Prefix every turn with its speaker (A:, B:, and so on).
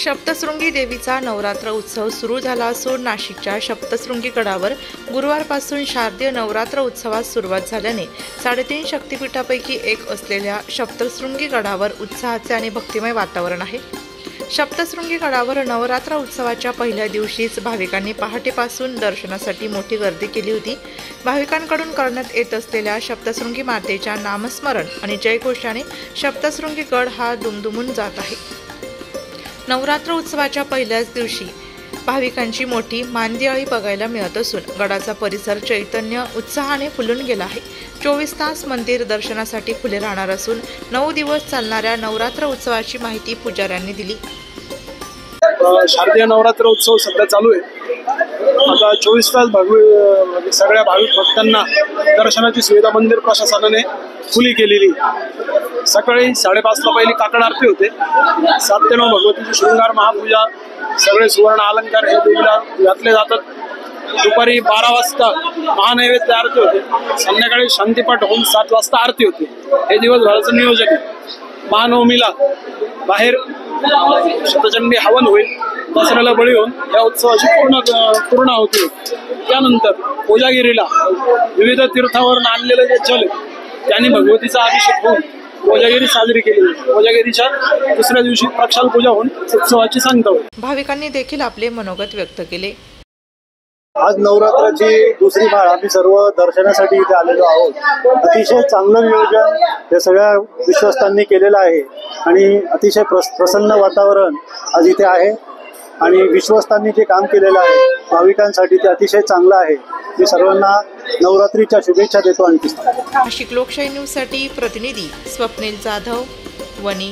A: सप्तशृंगी देवीचा नवरात्र उत्सव सुरू झाला असून नाशिकच्या सप्तशृंगी गडावर गुरुवारपासून शारदीय नवरात्र उत्सवास सुरुवात झाल्याने 3.5 शक्तिपीठापैकी एक असलेल्या सप्तशृंगी गडावर उत्साहाचे आणि भक्तिमय वातावरण आहे। सप्तशृंगी गडावर नवरात्र उत्सवाच्या पहिल्या दिवशीच भाविकांनी पहाटेपासून दर्शनासाठी मोठी गर्दी केली होती। भाविकांकडून करण्यात येत असलेल्या सप्तशृंगी मातेच्या नामस्मरण आणि जयघोषाने सप्तशृंगी गड हा दुमदुमून जात आहे। नवरात्र उत्सवाच्या पहिल्याच दिवशी भाविकांची मोठी मांदियाळी बघायला मिळत असून गडाचा परिसर चैतन्य उत्साहाने फुलून गेला आहे। 24 तास मंदिर दर्शनासाठी खुले राहणार असून 9 दिवस चालणाऱ्या नवरात्र उत्सवाची माहिती पुजाऱ्यांनी दिली।
B: शारदीय नवरात्र उत्सव सध्या चालू आहे। आता 24 तास सगळ्या भाविक भक्तांना दर्शनाची सुविधा मंदिर प्रशासनाने खुली केलेली। सकाळी 5:30 ला पहिली काकड आरती होते। 7 ते 9 भगवतीची शृंगार महापूजा, सगळे सुवर्ण अलंकार हे देवीला घातले जातात। दुपारी 12 वाजता महानैवेद्य आरती होते। संध्याकाळी शांतीपाठ होऊन 7 वाजता आरती होते। हे दिवसभराचं नियोजन आहे। महानवमीला बाहेर शतचंडी हवन होईल। दसऱ्याला बळी होऊन या उत्सवाची पूर्ण होती। त्यानंतर कोजागिरीला विविध तीर्थावरून आणलेलं जे जल त्यांनी भगवतीचा अभिषेक होऊन कोजागिरी साजरी केली। कोजागिरीच्या दुसऱ्या दिवशी प्रक्षाल पूजा होऊन उत्सवाची सांगता होईल।
A: भाविकांनी देखील आपले मनोगत व्यक्त केले।
C: आज नवरात्राची दुसरी माळ आम्ही सर्व दर्शनासाठी इथे आलेलो आहोत। अतिशय चांगलं नियोजन या सगळ्या विश्वस्तांनी केलेलं आहे आणि अतिशय प्रसन्न वातावरण आज इथे आहे आणि विश्वस्तांनी जे काम केलेलं आहे भाविकांसाठी ते अतिशय चांगलं आहे। मी सर्वांना नवरात्रीच्या शुभेच्छा देतो। आणि
A: नाशिक लोकशाही न्यूज साठी प्रतिनिधी स्वप्नील जाधव, वणी।